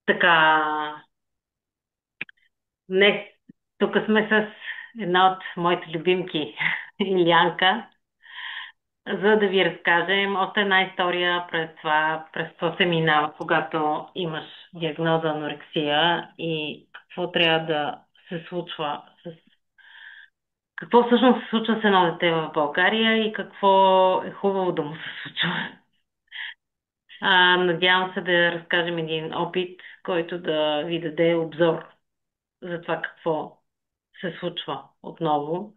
Така, днес тук сме с една от моите любимки, Илянка, за да ви разкажем още една история през това се минава, когато имаш диагноза анорексия и какво трябва да се случва какво всъщност се случва с едно дете в България и какво е хубаво да му се случва. Надявам се да разкажем един опит, който да ви даде обзор за това какво се случва отново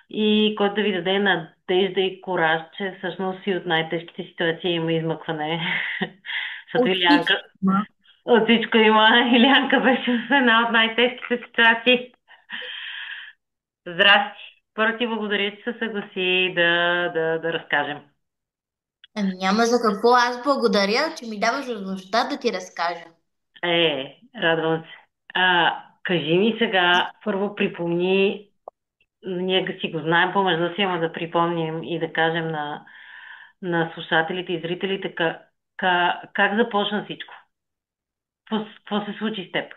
и който да ви даде надежда и кораж, че всъщност и от най-тежките ситуации има измъкване. Защото От всички. Илянка, от всичко има, Илянка беше в една от най-тежките ситуации. Здрасти! Първо ти благодаря, че се съгласи да разкажем. Ами няма за какво. Аз благодаря, че ми даваш възможността да ти разкажа. Радвам се. Кажи ми сега, първо припомни, ние си го знаем помежду си, ама да припомним и да кажем на слушателите и зрителите как започна всичко. Какво се случи с теб?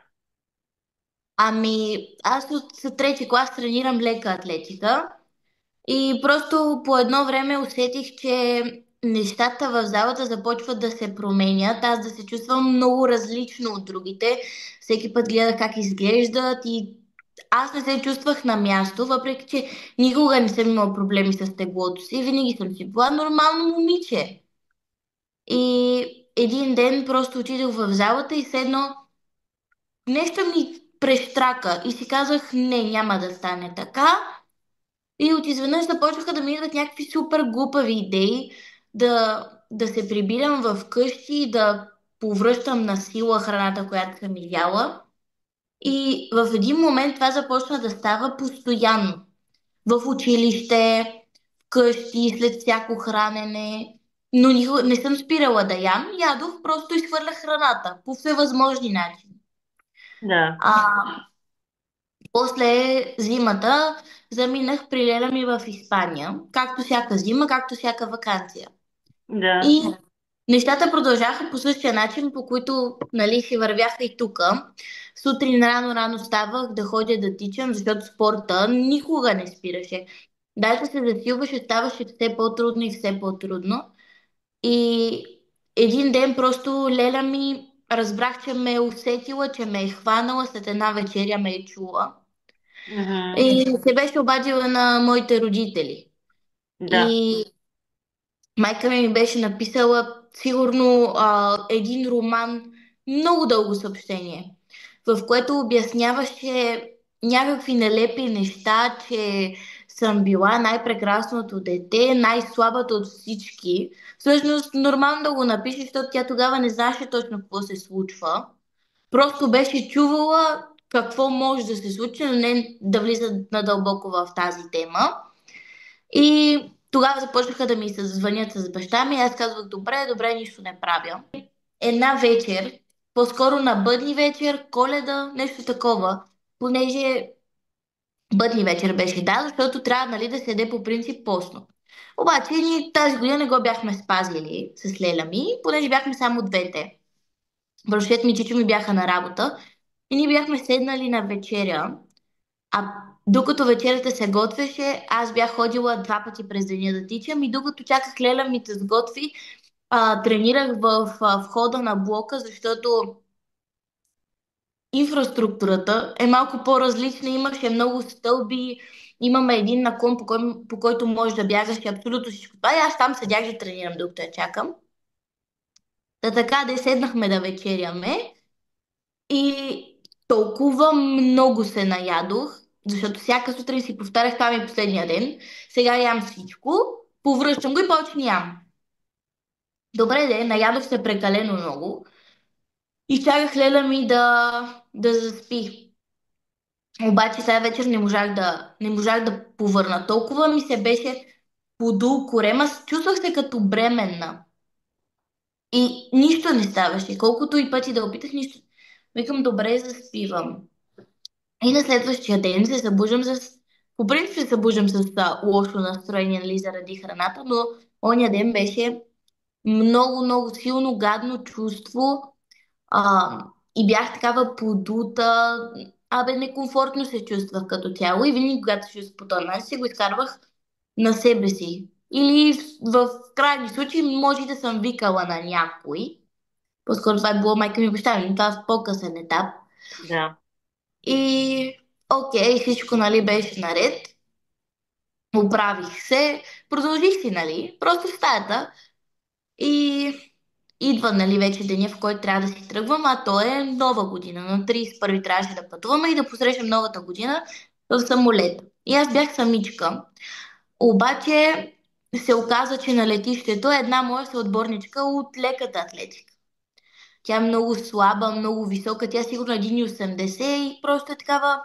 Ами, аз от трети клас тренирам лека атлетика и просто по едно време усетих, че нещата в залата започват да се променят. Аз да се чувствам много различно от другите. Всеки път гледах как изглеждат и аз не се чувствах на място, въпреки че никога не съм имала проблеми с теглото си. Винаги съм си била нормално момиче. И един ден просто отидох в залата и седно нещо ми прещрака и си казах, не, няма да стане така. И от изведнъж започнаха да ми идват някакви супер глупави идеи да се прибирам в къщи и да повръщам на сила храната, която съм изяла. И в един момент това започна да става постоянно. В училище, вкъщи, след всяко хранене. Но никога не съм спирала да ям. Ядох, просто изхвърлях храната по всевъзможни начини. Да, А, После зимата заминах при леля ми в Испания, както всяка зима, както всяка вакансия. да, И нещата продължаха по същия начин, по които нали, си вървяха и тука. Сутрин рано-рано ставах да ходя да тичам, защото спорта никога не спираше. Даже се засилваше, ставаше все по-трудно и все по-трудно. И един ден просто леля ми разбрах, че ме е усетила, че ме е хванала, след една вечеря ме е чула. мгм, И се беше обадила на моите родители. да, И майка ми беше написала сигурно един роман, много дълго съобщение, в което обясняваше някакви нелепи неща, че съм била най-прекрасното дете, най-слабата от всички. Всъщност, нормално да го напише, защото тя тогава не знаеше точно какво се случва. Просто беше чувала какво може да се случи, но не да влиза надълбоко в тази тема. И тогава започнаха да ми се звънят с баща ми. Аз казвах, добре, добре, нищо не правя. Една вечер, по-скоро на бъдни вечер, Коледа, нещо такова, понеже бъдни вечер беше, да, защото трябва нали, да се яде по принцип постно. Обаче ние тази година не го бяхме спазили с леля ми, понеже бяхме само двете. Братовчет ми и чичо ми бяха на работа и ние бяхме седнали на вечеря, а докато вечерята се готвеше, аз бях ходила два пъти през деня да тичам и докато чаках леля ми да сготви, тренирах в входа на блока, защото инфраструктурата е малко по-различна. Имаше много стълби, имаме един наклон, по който можеш да бягаш и абсолютно всичко това. И аз там седях да тренирам, докато я чакам. Та така да седнахме да вечеряме. И толкова много се наядох, защото всяка сутрин си повтарях, това ми е последния ден. Сега ям всичко, повръщам го и повече не ям. Добре де, наядох се прекалено много и чаках леля ми да заспи. Обаче сега вечер не можах да повърна. Толкова ми се беше подул корема, чувствах се като бременна. И нищо не ставаше. Колкото и пъти да опитах, нищо. Викам, добре, заспивам. И на следващия ден се събуждам с... По принцип се събуждам с лошо настроение, нали, заради храната, но оня ден беше много, много силно гадно чувство. А, и бях такава подута. Абе, некомфортно се чувствах като цяло и винаги, когато се чувствах по този начин, си го изкарвах на себе си. Или в крайни случаи може и да съм викала на някой. По-скоро това е било майка ми и баща ми, но това в по-късен етап. Да. И окей, всичко нали беше наред. Оправих се, продължих си, нали, просто в стаята и идва, нали, вече деня, в който трябва да си тръгвам, а то е нова година. На 31 трябваше да пътуваме и да посрещам новата година в самолет. И аз бях самичка. Обаче се оказа, че на летището е една моя съотборничка от леката атлетика. Тя е много слаба, много висока, тя е сигурно 1,80 и просто е такава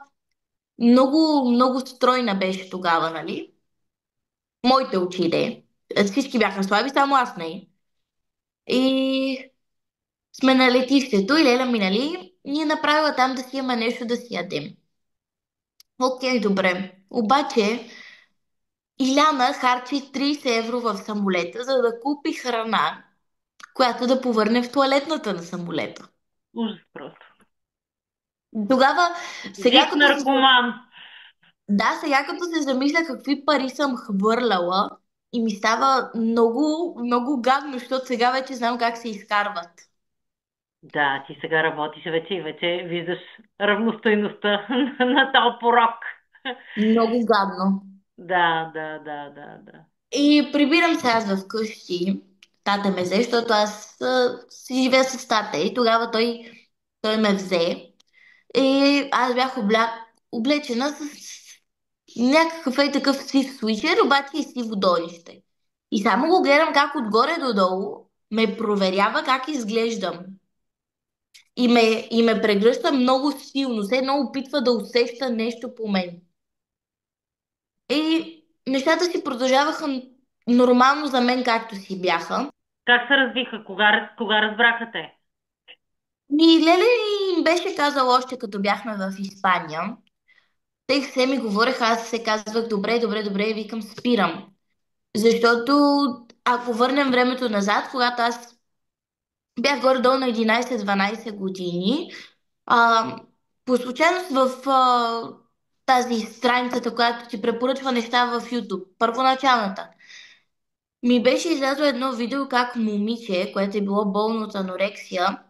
много, много стройна беше тогава, нали? Моите очи, де. Всички бяха слаби, само аз не. И сме на летището и Леля ми, нали, ни е направила там да си имаме нещо да си ядем. Окей, добре. Обаче Иляна харчи 30 евро в самолета, за да купи храна, която да повърне в тоалетната на самолета. Ужас просто. Тогава, сега Жив като се... наркоман. Да, сега като се замисля какви пари съм хвърляла и ми става много, много гадно, защото сега вече знам как се изкарват. Да, ти сега работиш вече и вече виждаш равностойността на този порок. Много гадно. Да, да, да, да, да. И прибирам се аз вкъщи. Тата ме взе, защото аз си живея с тата и тогава той ме взе. И аз бях облечена с някакъв такъв сив свичер, обаче и сиво долище. И само го гледам как отгоре до долу ме проверява как изглеждам. И ме прегръща много силно. Все едно опитва да усеща нещо по мен. И нещата си продължаваха нормално за мен, както си бяха. Как се развиха? Кога разбраха те? И Леле им беше казал още като бяхме в Испания. Те все ми говореха, аз се казвах, добре, добре, добре, и викам, спирам. Защото ако върнем времето назад, когато аз бях горе-долу на 11-12 години, а, по случайност в тази страницата, която ти препоръчва неща в YouTube, първоначалната, ми беше излязло едно видео как момиче, което е било болно от анорексия,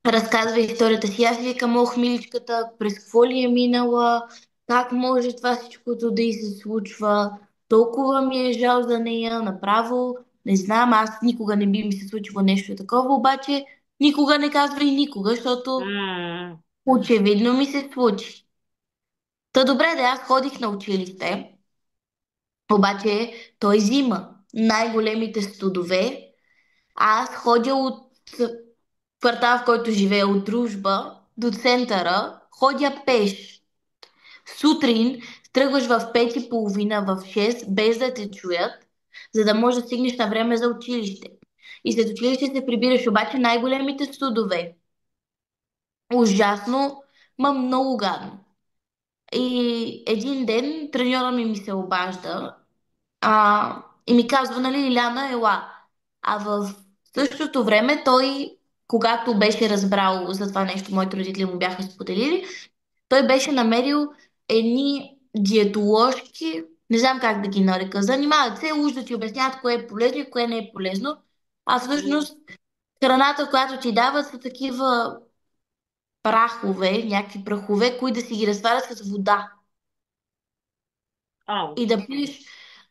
разказва историята си. Аз викам, ох, миличката, през какво ли е минала, как може това всичкото да й се случва, толкова ми е жал за нея, направо, не знам, аз никога не би ми се случило нещо такова, обаче никога не казва и никога, защото М. очевидно ми се случи. Та добре, да аз ходих на училище, обаче той зима най-големите студове, а аз ходя от квартал, в който живея, от Дружба до центъра, ходя пеш. Сутрин тръгваш в 5:30, в 6, без да те чуят, за да можеш да стигнеш на време за училище. И след училище се прибираш обаче най-големите студове. Ужасно, ма много гадно. И един ден треньора ми се обажда и ми казва, нали, Иляна, ела. А в същото време той, когато беше разбрал за това нещо, моите родители му бяха споделили, той беше намерил едни диетоложки, не знам как да ги нарека, занимават се, уж да ти обясняват кое е полезно и кое не е полезно. А всъщност храната, която ти дават, са такива прахове, някакви прахове, които да си ги разтварят с вода. Ау. И да пиеш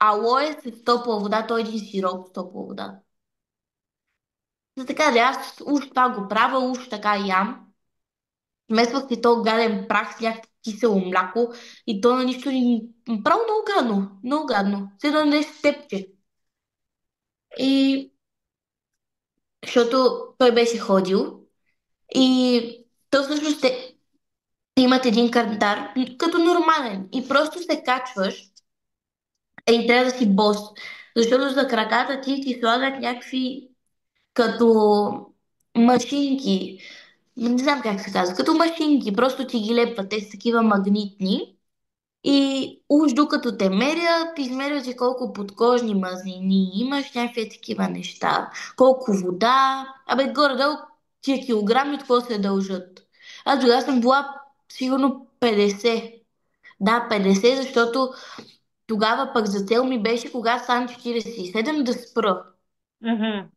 алоe с топла вода, той е един сироп с топла вода. За така да аз уж това го правя, уж така ям. Смесвах си то гаден прах с някакво кисело мляко и то на нищо ни... Право много гадно, много гадно. Все едно нещо тепче. И защото той беше ходил и то всъщност имат един кантар, като нормален. И просто се качваш и трябва да си бос. Защото за краката ти слагат някакви като машинки. Не знам как се казва. Като машинки. Просто ти ги лепват. Те са такива магнитни. И уж докато те мерят, измерят ти колко подкожни мазнини имаш, някакви такива неща. Колко вода. Абе, горе-долу тия килограми от какво се дължат. Аз тогава съм била сигурно 50. Да, 50, защото тогава пък за цел ми беше, кога ставам 47, да спра. Мгм.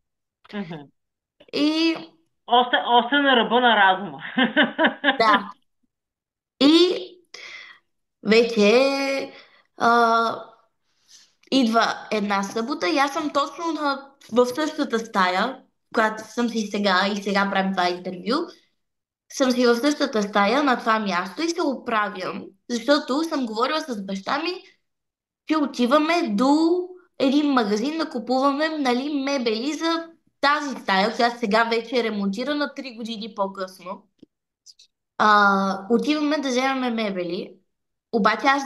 Мгм. И Още на ръба на разума. да, и вече а, идва една събота и аз съм точно в същата стая, която съм си сега и сега правим това интервю. Съм си в същата стая на това място и се оправям, защото съм говорила с баща ми, че отиваме до един магазин да купуваме, нали, мебели за тази стая, която сега вече е ремонтирана 3 години по-късно. Отиваме да вземем мебели, обаче аз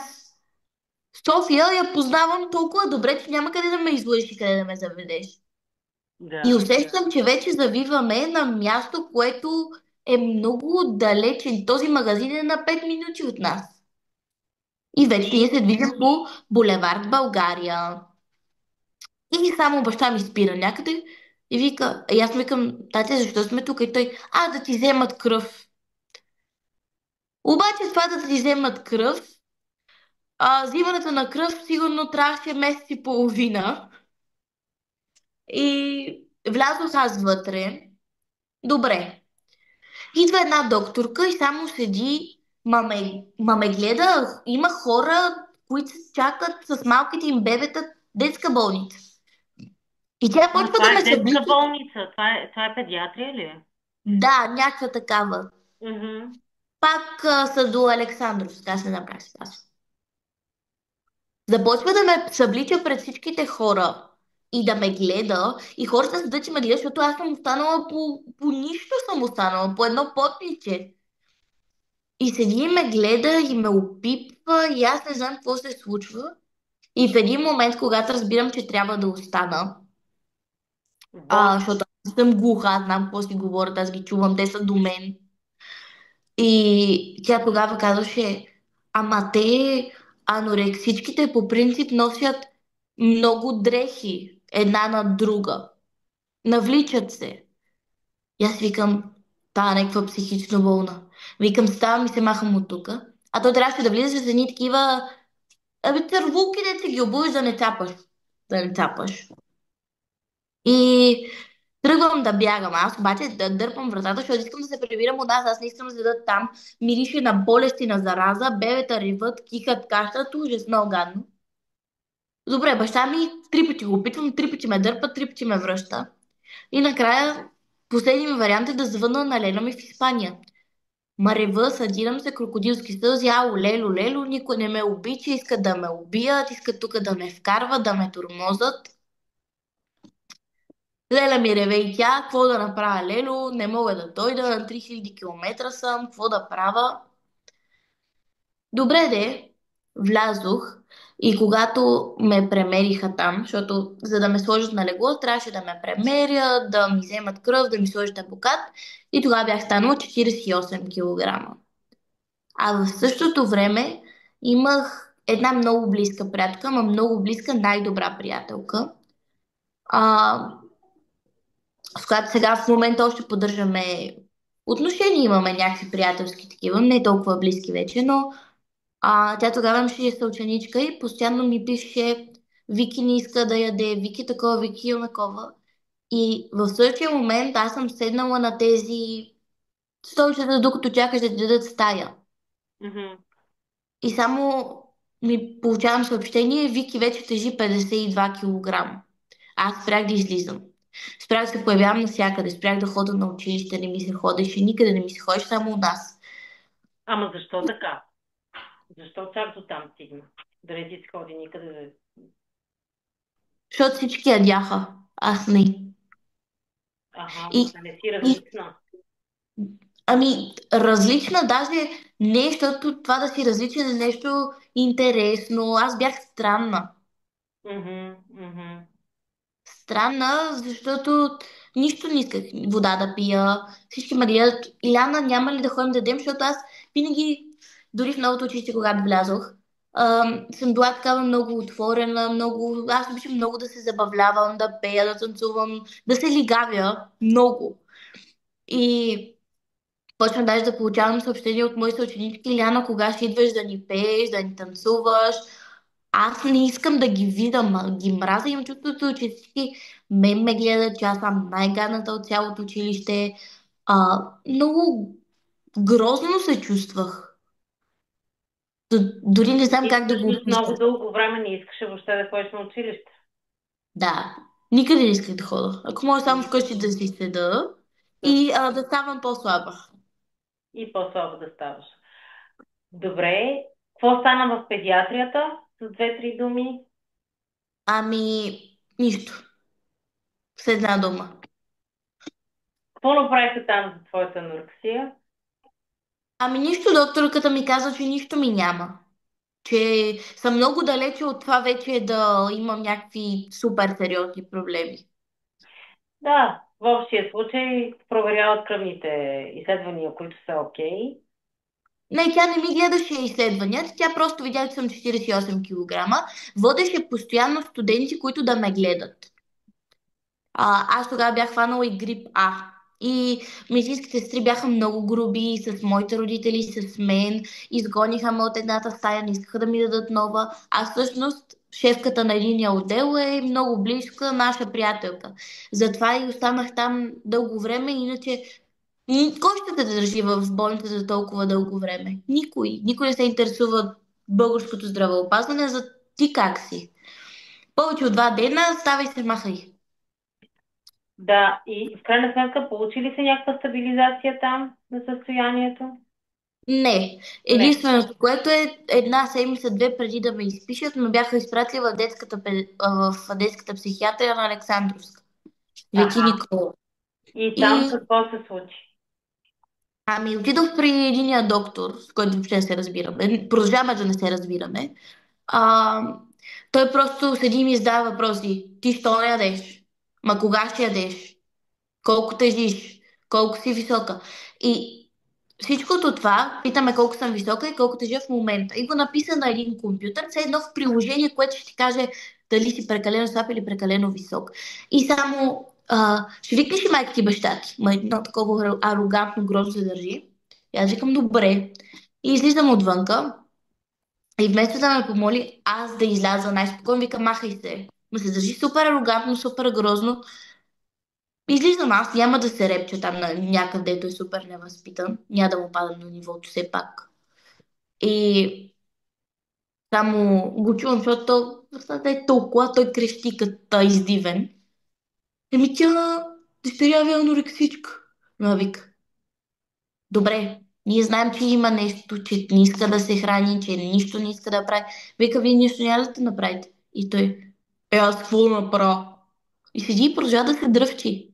София я познавам толкова добре, че няма къде да ме излъжеш и къде да ме заведеш. И Да. усещам, че вече завиваме на място, което е много далече. Този магазин е на 5 минути от нас. И вече ние се движим по булевард България. И само баща ми спира някъде и вика, и аз му викам, тате, защо сме тук? И той, да ти вземат кръв. Обаче това да ти вземат кръв, взимането на кръв сигурно трябваше месец и половина. И влязох аз вътре. Добре. Идва една докторка и само седи, ма ме гледа. Има хора, които чакат с малките им бебета детска болница. И тя Ма почва това да е ме детска съблича. болница. Това е педиатрия ли е? Да, някаква такава. Мгм. Пак са до Александров, така се направи. Започва да ме съблича пред всичките хора и да ме гледа. И хората седят, че ме гледат, защото аз съм останала по нищо съм останала, по едно потниче. И седи и ме гледа и ме опипва и аз не знам какво се случва. И в един момент, когато разбирам, че трябва да остана, Бон. защото аз съм глуха, аз знам какво си говорят, аз ги чувам, те са до мен. И тя тогава казваше, ама те анорексичките по принцип носят много дрехи една на друга. Навличат се. И аз викам, та някаква психично болна. Викам, ставам и се махам от тук. А той трябваше да влиза с едни такива цървулки, де се ги обуваш да не цапаш. Да не цапаш. И тръгвам да бягам. Аз обаче да дърпам вратата, защото искам да се прибирам от нас. Аз не искам да седа там. Мирише на болести, на зараза. Бебета риват, кихат, кащат. Ужас, много гадно. Добре, баща ми 3 пъти го опитвам, 3 пъти ме дърпа, 3 пъти ме връща. И накрая последният ми вариант е да звъна на Лена ми в Испания. Марева, съдирам се, крокодилски сълзи, лело, лело, никой не ме обича, искат да ме убият, искат тук да ме вкарват, да ме тормозат. Леля ми реве и тя, какво да направя, Лело, не мога да дойда, на 3000 км съм, какво да правя? Добре де, влязох и когато ме премериха там, защото за да ме сложат на легло, трябваше да ме премерят, да ми вземат кръв, да ми сложат абокат и тогава бях станала 48 килограма. А в същото време имах една много близка приятелка, ама много близка, най-добра приятелка, а, с която сега в момента още поддържаме отношения, имаме някакви приятелски такива, не толкова близки вече, но тя тогава имаше съученичка и постоянно ми пише Вики не иска да яде, Вики такова, Вики онакова. И в същия момент аз съм седнала на тези столчета, докато чакаш да ти дадат стая. Мгм. И само ми получавам съобщение, Вики вече тежи 52 килограма. Аз спрях да излизам. Спрях да се появявам навсякъде. Спрях да хода на училище, не ми се ходеше, никъде не ми се ходеше, само у нас. Ама защо така? Защо чак до там стигна? Да не ти се ходи никъде. Защото всички ядяха. Аз не. Ага, И, да не си и различна. ами, различна даже не, защото това да си различен е нещо интересно. Аз бях странна. Мгм, мгм. Странна, защото нищо не исках вода да пия. Всички ме гледат. Иляна, няма ли да ходим да ядем, защото аз винаги, дори в новото училище, когато влязох, съм била такава много отворена, много... Аз обичам много да се забавлявам, да пея, да танцувам, да се лигавя много. И почна даже да получавам съобщения от мои съученички: Иляна, кога ще идваш да ни пееш, да ни танцуваш? Аз не искам да ги видя, ги мразя. Имам чувството, че всички ме гледат, че аз съм най-гадната от цялото училище. Много грозно се чувствах. Дори не знам И как да го всъщност опиша. много дълго време не искаше въобще да ходиш на училище. Да, никъде не исках да хода. Ако може само вкъщи да си седа и Точно. да ставам по-слаба. И по-слабо да ставаш. Добре. Какво стана в педиатрията? С две-три думи. Ами, нищо. С една дума. Какво направиха там за твоята анорексия? Ами нищо, докторката ми каза, че нищо ми няма. Че съм много далече от това вече да имам някакви супер сериозни проблеми. Да, в общия случай проверяват кръвните изследвания, които са окей. Не, тя не ми гледаше изследванията, тя просто видя, че съм 48 килограма. Водеше постоянно студенти, които да ме гледат. Аз тогава бях хванала и грип А. И медицинските сестри бяха много груби с моите родители, с мен. Изгониха ме от едната стая, не искаха да ми дадат нова. А всъщност шефката на единия отдел е много близка наша приятелка. Затова и останах там дълго време, иначе кой ще те държи в болницата за толкова дълго време? Никой. Никой не се интересува от българското здравеопазване, за ти как си. Повече от 2 дена ставай се махай. Да, и в крайна сметка получи ли се някаква стабилизация там на състоянието? Не. Не. Единственото, което е една седмица, две преди да ме изпишат, ме бяха изпратили в в детската психиатрия на Александровска. Вети Аха. Никола. И там И какво се случи? отидох при единия доктор, с който въобще не се разбираме. Продължаваме да не се разбираме. А, Той просто седи и ми задава въпроси. Ти що не ядеш? Ма кога ще ядеш? Колко тежиш, колко си висока. И всичкото това питаме колко съм висока и колко тежа в момента. И го написа на един компютър, все едно в приложение, което ще ти каже дали си прекалено слаб или прекалено висок. И само ще викнеш ли майка ти баща ти? Ма едно такова арогантно, грозно се държи. И аз викам добре. И излизам отвънка. И вместо да ме помоли аз да изляза най-спокойно, викам махай се. Ма се държи супер арогантно, супер грозно. Излизам аз, няма да се репча там на някъде, дето е супер невъзпитан. Няма да му падам на нивото все пак. И само го чувам, защото бащата е толкова, той крещи като издивен. Еми тя дъщеря ви е анорексичка. Но вика, добре, ние знаем, че има нещо, че не иска да се храни, че нищо не иска да прави. Вика, вие нищо няма да направите. И той, аз какво да направя? И седи и продължава да се дръвчи.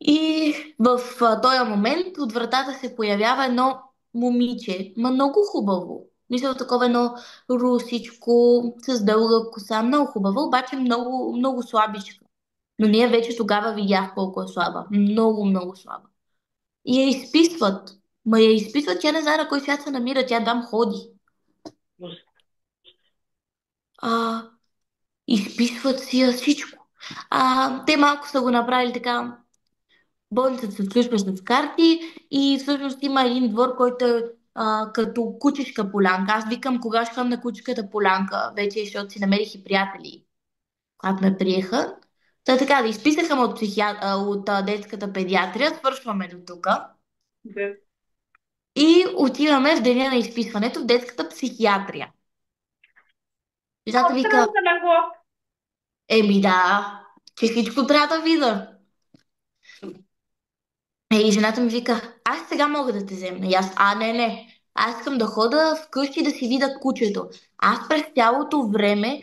И в този момент от вратата се появява едно момиче, ма много хубаво. Мисля, такова едно русичко, с дълга коса, много хубаво, обаче много, много слабичка. Но ние вече тогава видях колко е слаба. Много, много слаба. И я изписват. Ма я изписват, тя не знае на кой свят се намира, тя там ходи. Ужас. А, Изписват си я всичко. Те малко са го направили така. Болницата се включва с карти и всъщност има един двор, който е като кучешка полянка. Аз викам кога ще ходим на кучешката полянка, вече, защото си намерих и приятели, когато ме приеха. Та така, да изписаха ме от детската педиатрия, свършваме до тук Да. и отиваме в деня на изписването в детската психиатрия. Жената вика, Още на глас. еми да, че всичко трябва да видя. И жената ми вика, аз сега мога да те взема. И аз, не. Аз искам да хода вкъщи да си видя кучето. Аз през цялото време,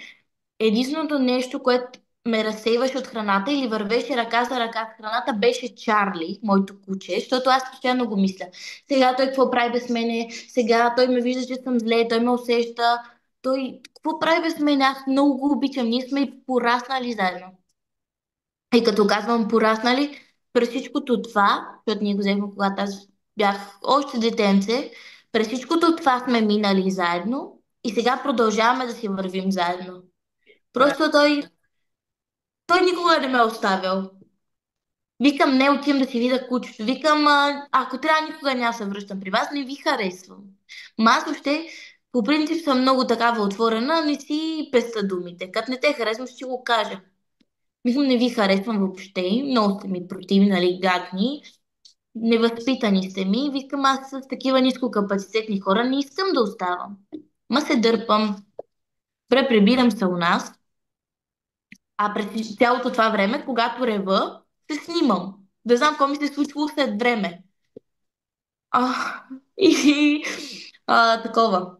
единственото нещо, което ме разсейваше от храната или вървеше ръка за ръка с храната, беше Чарли, моето куче, защото аз постоянно го мисля. Сега той какво прави без мене? Сега той ме вижда, че съм зле, той ме усеща. Той какво прави без мен? Аз много го обичам. Ние сме и пораснали заедно. И като казвам пораснали, през всичкото това, защото ние го взехме, когато аз бях още детенце, през всичкото това сме минали заедно и сега продължаваме да си вървим заедно. Да. Просто той никога не ме е оставил. Викам, не отивам да си видя кучето. Викам, ако трябва, никога няма да се връщам при вас, не ви харесвам. Ма аз въобще, по принцип съм много такава отворена, не си песта думите. Като не те харесвам, ще си го кажа. Викам, не ви харесвам въобще, много сте ми противни, нали, гадни, невъзпитани сте ми. Викам, аз с такива нискокапацитетни хора не искам да оставам. Ма се дърпам, препребирам се у нас, а през цялото това време, когато рева, се снимам. Да знам какво ми се е случило след време. А, и такова.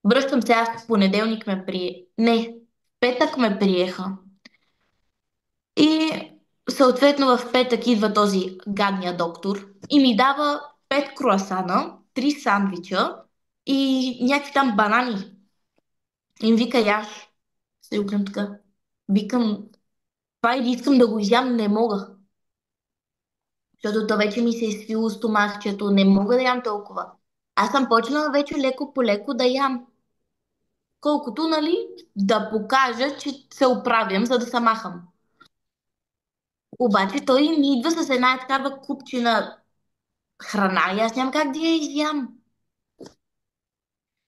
Връщам се аз в понеделник ме прие. Не, в петък ме приеха. И съответно в петък идва този гадния доктор и ми дава 5 круасана, 3 сандвича и някакви там банани. И им вика яш. Се огледам така. Викам, това или искам да го изям, не мога. Защото то вече ми се е свило стомахчето, не мога да ям толкова. Аз съм почнала вече леко по леко да ям. Колкото, нали, да покажа, че се оправям, за да се махам. Обаче той ми идва с една такава купчина храна и аз нямам как да я изям.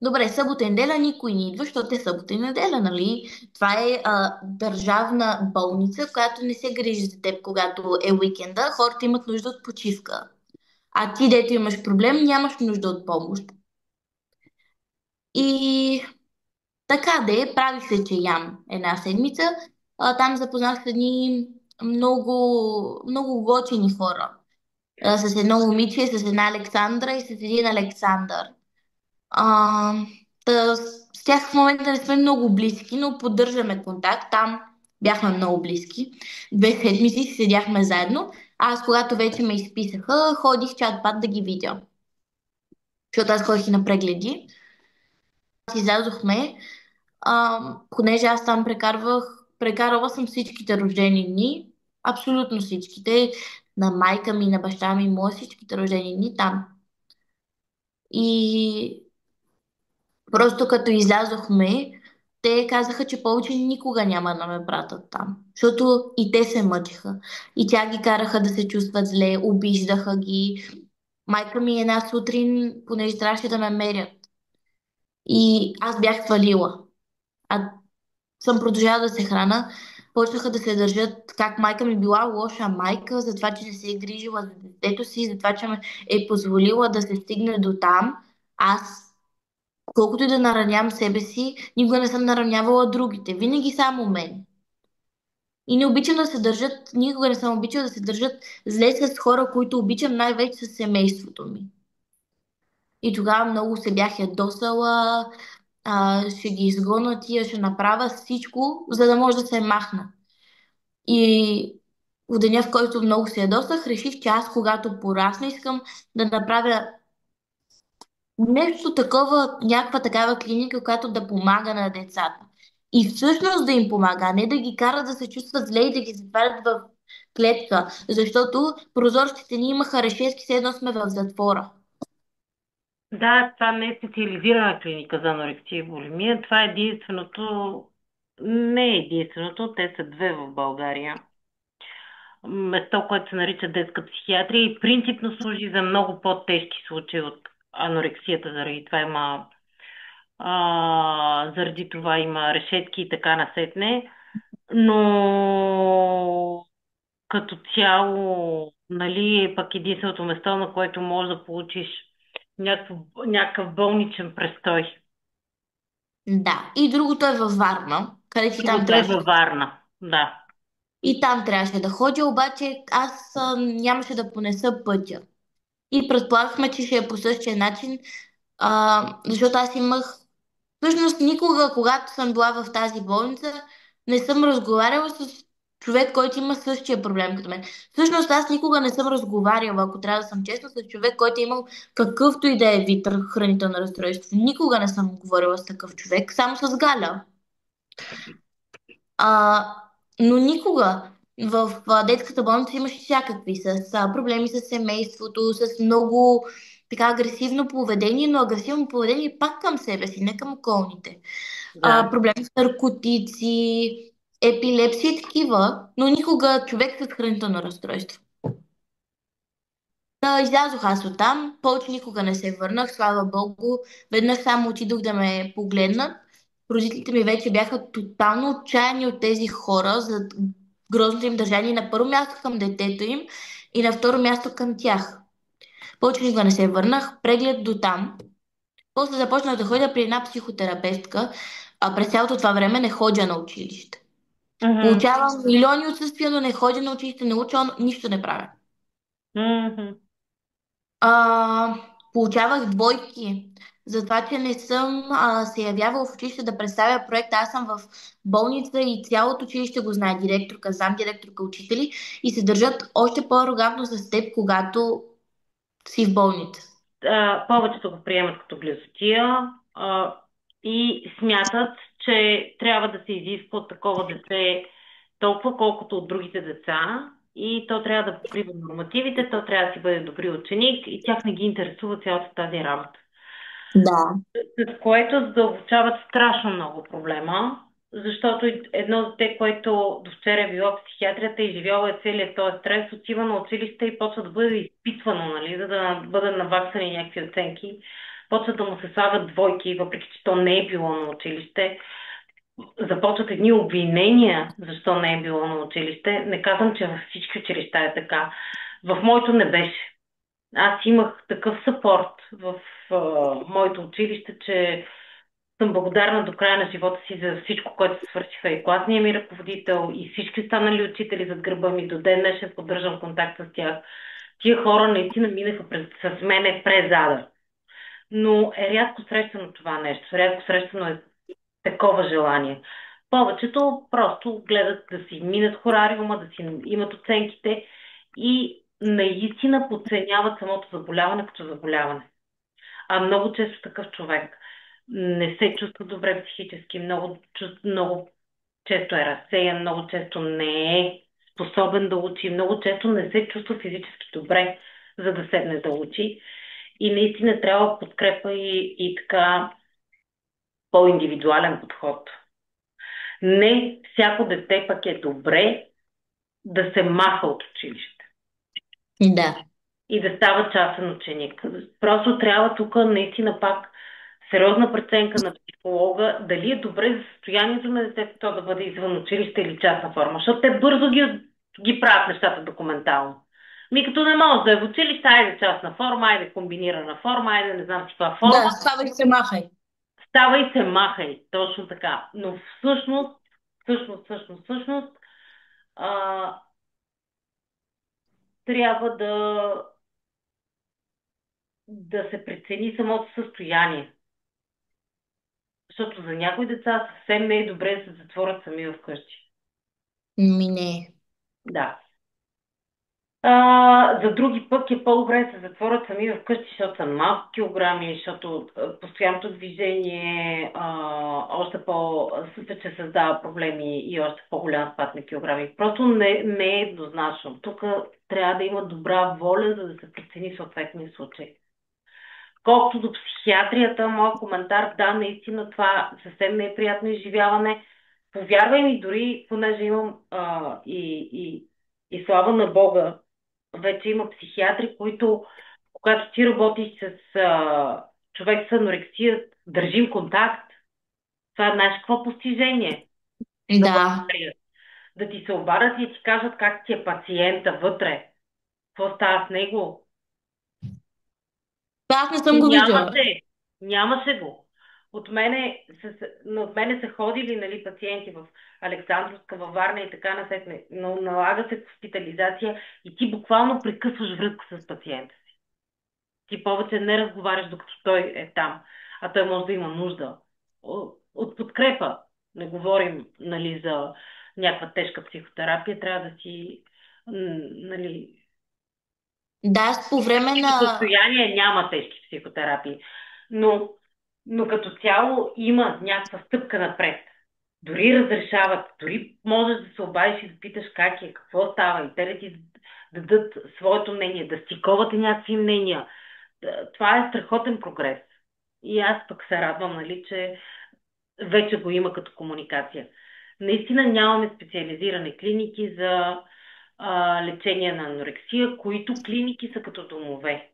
Добре, събота и неделя никой не идва, защото е събота и неделя, нали? Това е държавна болница, която не се грижи за теб, когато е уикенда. Хората имат нужда от почивка. А ти, дето имаш проблем, нямаш нужда от помощ. И така де, правих се, че ям една седмица. Там запознах с едни много, много готини хора. С едно момиче, с една Александра и с един Александър. А, с тях в момента не сме много близки, но поддържаме контакт. Там бяхме много близки. 2 седмици си седяхме заедно. Аз, когато вече ме изписаха, ходих чат-пат да ги видя. Защото аз ходих и на прегледи. Излязохме, понеже аз там прекарала съм всичките рождени дни, абсолютно всичките, на майка ми, на баща ми, мои всичките рождени дни там. И просто като излязохме, те казаха, че повече никога няма да ме пратят там. Защото и те се мъчиха. И тя ги караха да се чувстват зле, обиждаха ги. Майка ми една сутрин, понеже трябваше да ме мерят. И аз бях свалила. А съм продължала да се храна. Почнаха да се държат как майка ми била лоша майка, за това, че не се е грижила за детето си, за това, че ме е позволила да се стигне до там. Аз, колкото и да наранявам себе си, никога не съм наранявала другите. Винаги само мен. И не обичам да се държат, никога не съм обичала да се държат зле с хора, които обичам най-вече с семейството ми. И тогава много се бях ядосала, ще ги изгоня тия, ще направя всичко, за да може да се махна. И в деня, в който много се ядосах, реших, че аз, когато порасна, искам да направя нещо такова, някаква такава клиника, която да помага на децата. И всъщност да им помага, а не да ги кара да се чувстват зле и да ги затварят в клетка. Защото прозорците ни имаха решетки, все едно сме в затвора. Да, това не е специализирана клиника за анорексия и булимия. Това е единственото, не е единственото, те са две в България. Место, което се нарича детска психиатрия и принципно служи за много по-тежки случаи от анорексията. Заради това има решетки и така насетне. Но като цяло, нали, е пък единственото место, на което можеш да получиш някакъв болничен престой. Да. И другото е във Варна, където и там Другото е трябваше. във Варна. Да. И там трябваше да ходя, обаче аз нямаше да понеса пътя. И предполагахме, че ще е по същия начин, защото аз имах. Всъщност никога, когато съм била в тази болница, не съм разговаряла с човек, който има същия проблем като мен. Всъщност аз никога не съм разговаряла, ако трябва да съм честна, с човек, който е имал какъвто и да е вид хранително разстройство. Никога не съм говорила с такъв човек, само с Галя. А, но никога в детската болница имаше всякакви с проблеми с семейството, с много така агресивно поведение, но агресивно поведение пак към себе си, не към околните. Да. Проблеми с наркотици. епилепсия и такива, но никога човек с хранително разстройство. Излязох аз оттам, повече никога не се върнах, слава богу. Веднъж само отидох да ме погледнат. Родителите ми вече бяха тотално отчаяни от тези хора за грозното им държание на първо място към детето им и на второ място към тях. Повече никога не се върнах, преглед до там. После започнах да ходя при една психотерапевтка, а през цялото това време не ходя на училище. Мгм. Получавам милиони отсъствия, но не ходя на училище, не уча, нищо не правя. Мгм. А, получавах двойки за това, че не съм се явявала в училище да представя проекта. Аз съм в болница и цялото училище го знае. Директорка, замдиректорка, учители и се държат още по-арогантно с теб, когато си в болница. Повечето го приемат като близотия и смятат, че трябва да се изисква от такова дете толкова колкото от другите деца и то трябва да покрива нормативите, то трябва да си бъде добри ученик и тях не ги интересува цялата тази работа. Да. С което задълбочават страшно много проблема, защото едно дете, което до вчера е било в психиатрията и живяло е целият този стрес, отива на училище и почва да бъде изпитвано, нали, за да бъдат наваксани някакви оценки. Почват да му се слагат двойки, въпреки че то не е било на училище. Започват едни обвинения, защо не е било на училище. Не казвам, че във всички училища е така. В моето не беше. Аз имах такъв съпорт в моето училище, че съм благодарна до края на живота си за всичко, което свършиха и класния ми ръководител, и всички останали учители зад гърба ми. До ден днешен поддържам контакт с тях. Тия хора наистина минаха с мене през ада. Но е рядко срещано това нещо. Рядко срещано е такова желание. Повечето просто гледат да си минат хорариума, да си имат оценките и наистина подценяват самото заболяване като заболяване. А много често такъв човек не се чувства добре психически, много често е разсеян, много често не е способен да учи, много често не се чувства физически добре, за да седне да учи. И наистина трябва подкрепа и така по-индивидуален подход. Не всяко дете пък е добре да се маха от училище Да. и да става частен ученик. Просто трябва тук наистина пак сериозна преценка на психолога дали е добре за състоянието на детето то да бъде извън училище или частна форма, защото те бързо ги правят нещата документално. Ми като не може да е в училище, айде частна форма, айде комбинирана форма, айде не знам си каква форма, Да, ставай се махай. става и се махай, точно така. Но всъщност, а, трябва да се прецени самото състояние. Защото за някои деца съвсем не е добре да се затворят сами вкъщи. Ми не. Да. За други пък е по-добре да се затворят сами вкъщи, защото са малко килограми, защото постоянното движение още че създава проблеми и още по-голям спад на килограми. Просто не е еднозначно. Тук трябва да има добра воля, за да се прецени съответния случай. Колкото до психиатрията, моят коментар, да, наистина това съвсем не е приятно изживяване. Повярвай ми, дори понеже имам и слава на Бога, вече има психиатри, които, когато ти работиш с човек с анорексия, държим контакт. Това е знаеш какво постижение за Да. България. Да ти се обадят и ти кажат как ти е пациента вътре, какво става с него. Аз не съм го виждала. Нямаше. Нямаше го. От мене са ходили, нали, пациенти в Александровска, във Варна и така насетне, но налага се хоспитализация и ти буквално прекъсваш връзка с пациента си. Ти повече не разговаряш докато той е там, а той може да има нужда от подкрепа. Не говорим, нали, за някаква тежка психотерапия, трябва да си, нали, Да, аз по време на... състояние няма тежки психотерапии, но, но като цяло има някаква стъпка напред. Дори разрешават, дори можеш да се обадиш и да питаш как е, какво става и те да ти дадат своето мнение, да стиковате някакви мнения. Това е страхотен прогрес. И аз пък се радвам, нали, че вече го има като комуникация. Наистина нямаме специализирани клиники за лечение на анорексия, които клиники са като домове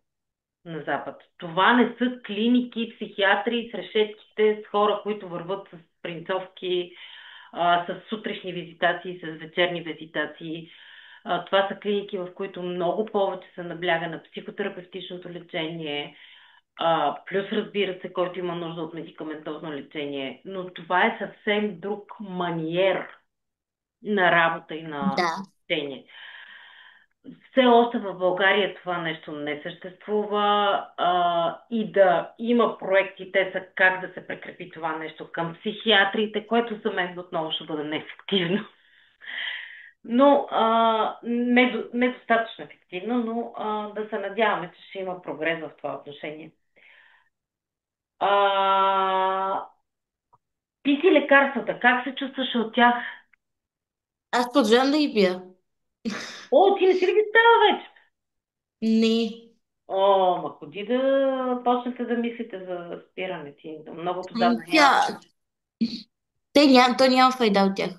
на Запад. Това не са клиники, психиатри с решетките, с хора, които върват с принцовки, с сутрешни визитации, с вечерни визитации. Това са клиники, в които много повече се набляга на психотерапевтичното лечение, плюс разбира се, който има нужда от медикаментозно лечение. Но това е съвсем друг маниер на работа и на Да. лечение. Все още в България това нещо не съществува и да има проекти, те са как да се прекрепи това нещо към психиатриите, което за мен отново ще бъде неефективно. Но недостатъчно ефективно, но да се надяваме, че ще има прогрес в това отношение. А, Пи си лекарствата, как се чувстваш от тях? Аз продължавам да ги пия. О, ти не си ли ги става вече? Не. О, ма ходи да почнете да мислите за спиране ти. Многото задна няма. Тя... То няма файда от тях.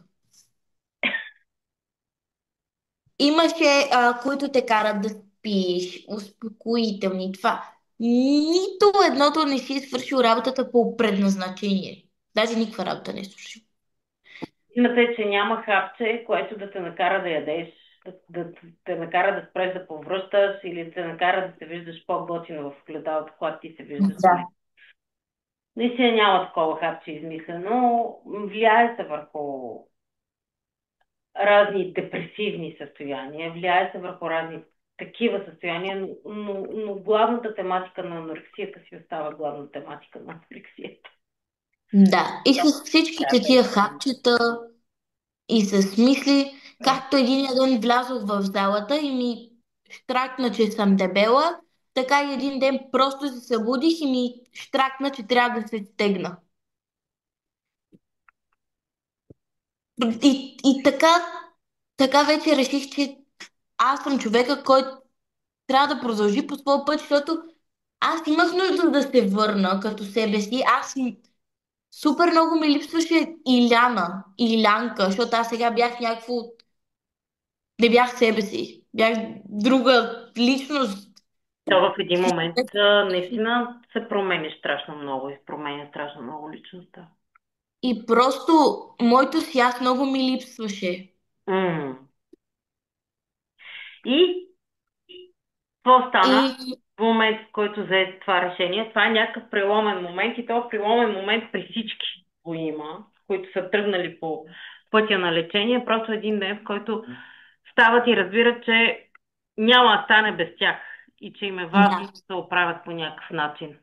Имаше, които те карат да спиш, успокоителни, това. Нито едното не си е свършил работата по предназначение. Даже никаква работа не е свършил. Истината е, че няма хапче, което да те накара да ядеш, да те накара да спреш да повръщаш или да те накара да се виждаш по-готино в огледалото, когато ти се виждаш в него. Да. Наистина няма такова хапче измислено. Влияе се върху разни депресивни състояния, влияе се върху разни такива състояния, но главната тематика на анорексията си остава главна тематика на анорексията. Да. И с всичките тия хапчета и с мисли, както един ден влязох в залата и ми штракна, че съм дебела, така и един ден просто се събудих и ми штракна, че трябва да се стегна. И така вече реших, че аз съм човека, който трябва да продължи по своя път, защото аз имах нужда да се върна като себе си. Супер много ми липсваше Иляна, Илянка, защото аз сега бях някакво... Не бях себе си. Бях друга личност. То в един момент наистина се променя страшно много и променя страшно много личността. И просто моето си аз много ми липсваше. М. И какво стана И в момент, в който взе това решение? Това е някакъв преломен момент и то преломен момент при всички го има, които са тръгнали по пътя на лечение. Просто един ден, в който стават и разбират, че няма да стане без тях и че им е важно да. да се оправят по някакъв начин.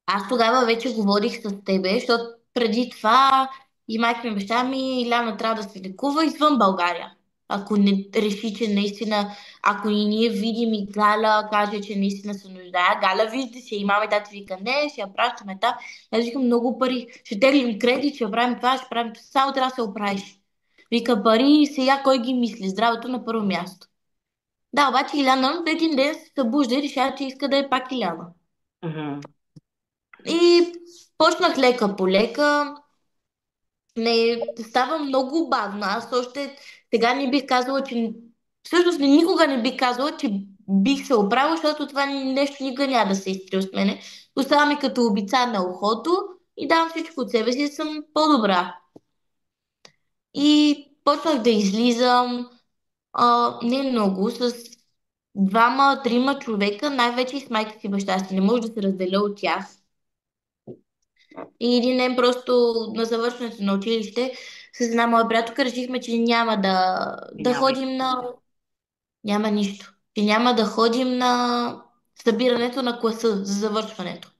Аз тогава вече говорих с тебе, защото преди това и майка ми баща ми, Ляна трябва да се лекува извън България. Ако не реши, че наистина, ако и ние видим и Галя каже, че наистина се нуждае, Галя вижда се и мама и тата вика, не, ще я пращаме та. Аз викам много пари, ще теглим кредит, ще правим това, ще правим това, само трябва да се оправиш. Вика пари, сега кой ги мисли? Здравето на първо място. Да, обаче Иляна един ден се събужда и решава, че иска да е пак Иляна. Мгм. И почнах лека по лека. Не става много бавно. Аз още сега не бих казала, че... Всъщност никога не бих казала, че бих се оправила, защото това нещо никога няма да се изтри от мене. Остава ми като обица на ухото и давам всичко от себе си и съм по-добра. И почнах да излизам не много, с двама, трима човека, най-вече и с майка си и баща си. Не може да се разделя от тях. И един ден просто на завършването на училище с една моя приятелка решихме, че И да няма. ходим на... Няма нищо. Че няма да ходим на събирането на класа за завършването.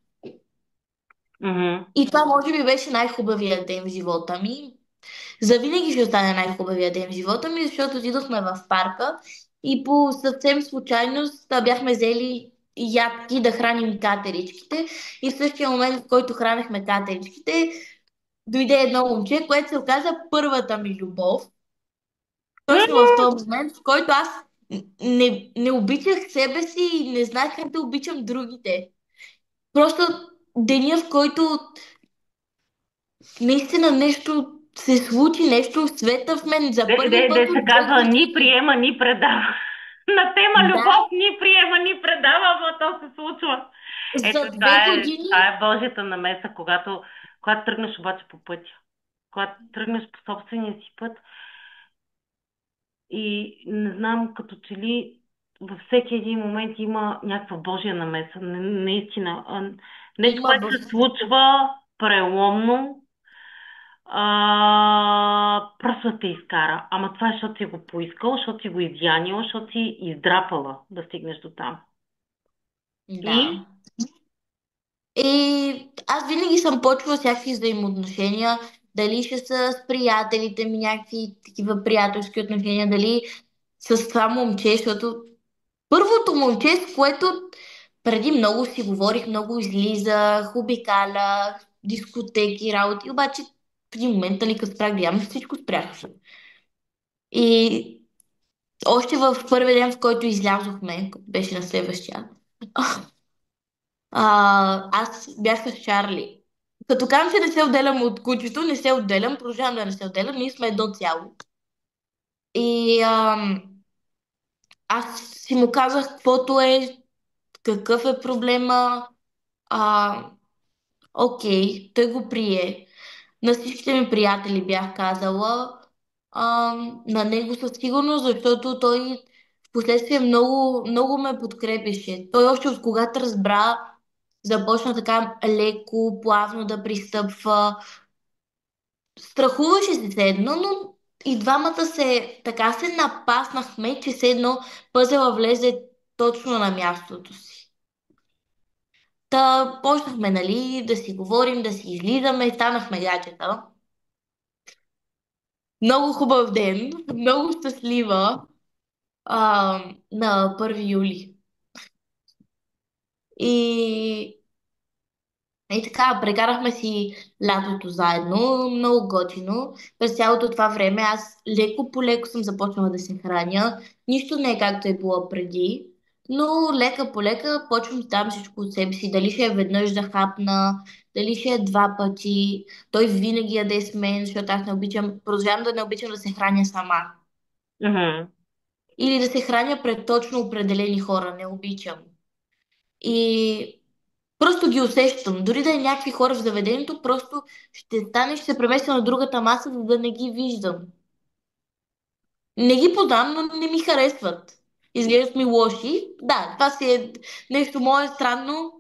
Мгм. И това може би беше най-хубавия ден в живота ми. Завинаги ще остане най-хубавия ден в живота ми, защото отидохме в парка и по съвсем случайност бяхме взели ядки да храним катеричките. И в същия момент, в който хранехме катеричките, дойде едно момче, което се оказа първата ми любов. Точно в този момент, в който аз не обичах себе си и не знаех как да обичам другите. Просто деня, в който наистина нещо се случи нещо в света в мен за първи път Де се от казва, дълго ни време. приема, ни предава. На тема Да, любов ни приема, ни предава, ама то се случва. за Ето, две това години е Божията намеса, когато тръгнеш обаче по пътя. Когато тръгнеш по собствения си път и не знам, като че ли във всеки един момент има някаква Божия намеса. Наистина. Нещо, има което се божество. случва преломно, просто да те изкара. Ама това е, защото си го поискал, защото си го изянила, защото си издрапала да стигнеш до там. И Да. И аз винаги съм почвала всякакви взаимоотношения, дали ще са с приятелите ми, някакви такива приятелски отношения, дали с това момче, защото първото момче, с което преди много си говорих, много излизах, обикалях, дискотеки, работи, обаче в един момент, нали, като спрях да ям, всичко спряха. И още в първия ден, в който излязохме, който беше на следващия, аз бях с Чарли. Като казвам, че не се отделям от кучето, не се отделям, продължавам да не се отделям, ние сме едно цяло. И аз си му казах каквото е, какъв е проблема. А, окей, той го прие. На всичките ми приятели бях казала, на него със сигурност, защото той в последствие много, много ме подкрепеше. Той още от когато разбра, започна така леко, плавно да пристъпва. Страхуваше се все едно, но и двамата така се напаснахме, че все едно пъзела влезе точно на мястото си. Та почнахме, нали, да си говорим, да си излизаме, станахме гаджета. Много хубав ден, много щастлива на 1 юли. И И така, прекарахме си лятото заедно, много готино. През цялото това време аз леко по леко съм започнала да се храня. Нищо не е както е било преди, но лека по лека почвам да дам всичко от себе си. Дали ще е веднъж да хапна, дали ще е 2 пъти. Той винаги яде с мен, защото аз не обичам, продължавам да не обичам да се храня сама. мгм. Или да се храня пред точно определени хора, не обичам. И просто ги усещам. Дори да е някакви хора в заведението, просто ще стане, ще се преместя на другата маса, за да не ги виждам. Не ги подам, но не ми харесват. Изглеждат ми лоши. Да, това си е нещо мое странно.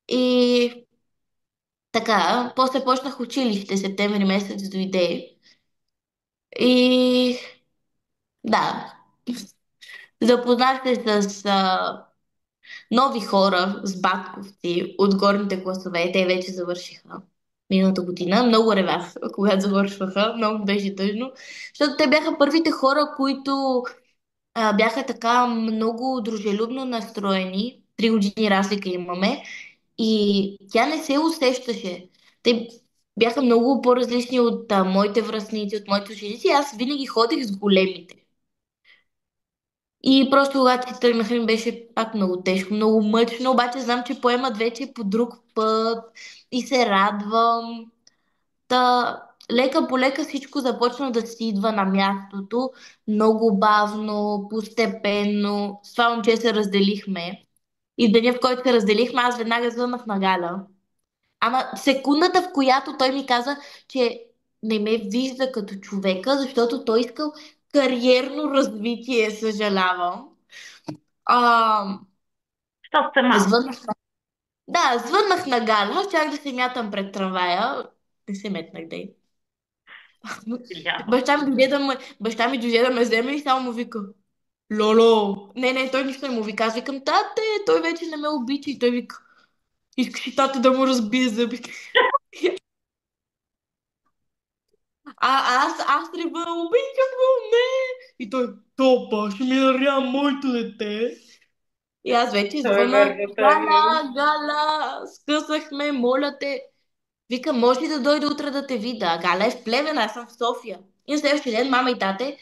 И така, после почнах училище, септември месец дойде. И да, запознах се с нови хора с батковци от горните класове. Те вече завършиха миналата година. Много ревах, когато завършваха. Много беше тъжно. Защото те бяха първите хора, които бяха така много дружелюбно настроени. 3 години разлика имаме. И тя не се усещаше. Те бяха много по-различни от моите връстници, от моите ученици. Аз винаги ходех с големите. И просто когато си тръгнаха ми беше пак много тежко, много мъчно, обаче знам, че поемат вече по друг път и се радвам. Та, лека по лека всичко започна да си идва на мястото, много бавно, постепенно. С това момче се разделихме. И деня, в който се разделихме, аз веднага звъннах на Галя. Ама секундата, в която той ми каза, че не ме вижда като човека, защото той искал кариерно развитие, съжалявам. А, Що сте малко? звъннах. Да, звъннах на Галя, щях да се мятам пред трамвая. Не се метнах, дей. Съжалявам. Баща ми дойде да ме вземе и само му вика: Лоло! Не, той нищо не му вика. Аз викам: тате, той вече не ме обича. И той вика: искаш и тата да му разбие зъбите. Аз трябва, обичам го, не! И той: топа, ще ми наря моето дете. И аз вече Той е звъна: верно, той е верно. Галя, Галя, скъсахме, моля те. Вика: може ли да дойде утре да те видя? Галя е в Плевен, аз съм в София. И на следващия ден мама и тате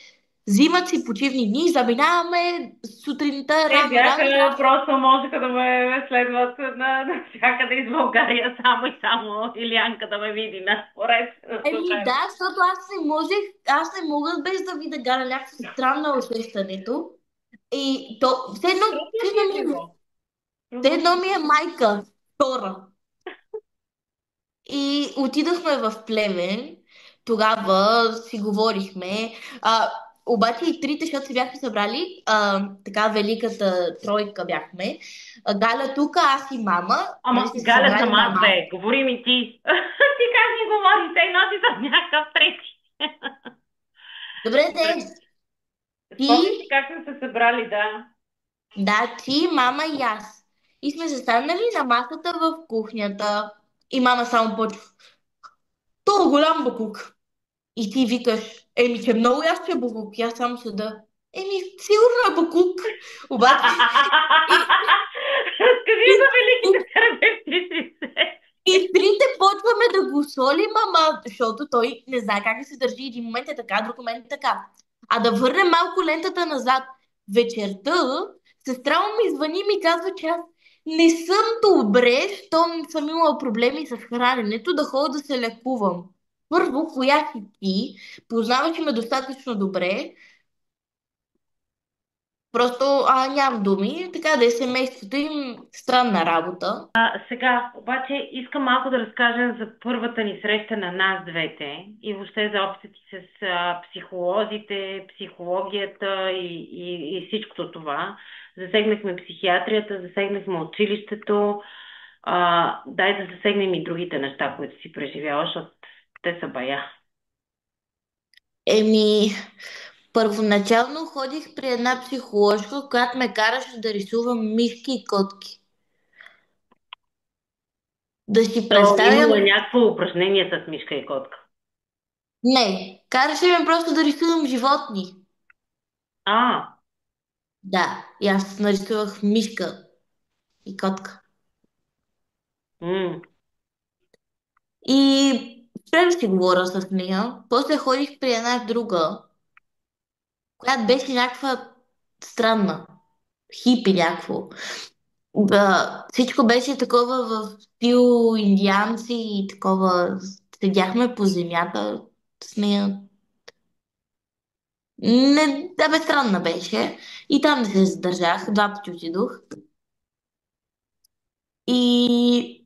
Взимат си почивни дни, заминаваме сутринта Те рано, рано, бяха, трябва. просто можеха да ме следват на всякъде из България, само и само Илианка да ме види на поред на Еми служебно. да, защото аз не мога без да видя Галя, някакво странно е усещането. И то, Трудно все ми едно е ми е, било. все Трудно ми едно е. ми е майка, втора. И отидохме в Плевен. Тогава си говорихме. Обаче и трите, защото се бяхме събрали, така великата тройка бяхме. Галя тук, аз и мама. Нали Ама сме се Галя събрали съм на аз, малко. бе. Говори ми ти. Ти как ми говори? Те носи с някакъв трети. Добре, Добре. де. Спомниш ли Ти, как сме се събрали, да? да, ти, мама и аз. И сме се станали на масата в кухнята. И мама само почва. То голям бакук. И ти викаш, еми, че много яще е бакук. И аз само седа. Еми, сигурно е бакук. Обаче, и, Разкажи и, за и, великите терапевтични се. и трите почваме да го солим, ама, защото той не знае как да се държи. Един момент е така, друг момент е така. А да върнем малко лентата назад. Вечерта сестра му ми звъни и ми казва, че аз не съм добре, щом съм имала проблеми с храненето, да ходя да се лекувам. Първо, коя си ти? Познаваш ме достатъчно добре. Просто нямам думи. Така да е семейството им странна работа. Сега, обаче, искам малко да разкажа за първата ни среща на нас двете и въобще за опитите ти с психолозите, психологията и всичкото това. Засегнахме психиатрията, засегнахме училището. Дай да засегнем и другите неща, които си преживяла, защото те са бая. Еми, първоначално ходих при една психоложка, която ме караше да рисувам мишки и котки. Да си То представям... имало е някакво упражнение с мишка и котка. Не, караше ме просто да рисувам животни. А, Да, и аз нарисувах мишка и котка. м- И спрях да си говоря с нея. После ходих при една друга, която беше някаква странна. Хипи някакво. Да, всичко беше такова в стил индианци и такова. Седяхме по земята с нея. Не, да бе, странна беше. И там не се задържах. Два пъти отидох. И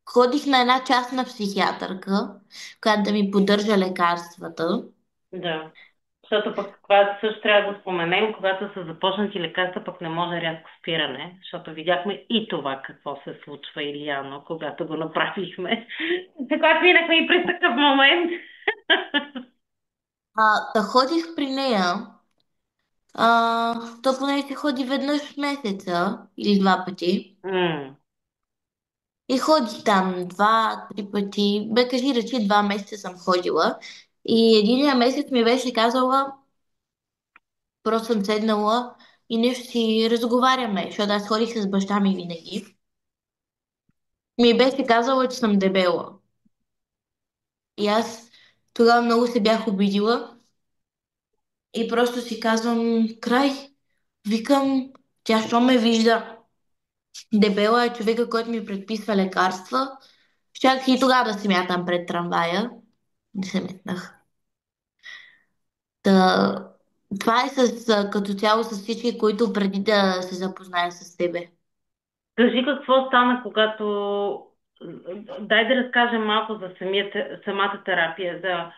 ходих на една частна психиатърка, която да ми поддържа лекарствата. да. Защото пък това също трябва да споменем, когато са започнати лекарства, пък не може рязко спиране, защото видяхме и това какво се случва, Илияно, когато го направихме. Когато минахме и през такъв момент. Да ходих при нея. То поне се ходи веднъж в месеца или два пъти. М, И ходих там два, три пъти. Бе, кажи речи, два месеца съм ходила. И единия месец ми беше казала, просто съм седнала и нещо си разговаряме, защото аз ходих с баща ми винаги. Ми беше казала, че съм дебела. И аз тогава много се бях обидила и просто си казвам, край, викам, тя що ме вижда? Дебела е човека, който ми предписва лекарства. Щях и тогава да се мятам пред трамвая. Не се метнах. Та, това е като цяло с всички, които преди да се запозная с тебе. Кажи какво стана, когато... Дай да разкажем малко за самата терапия, за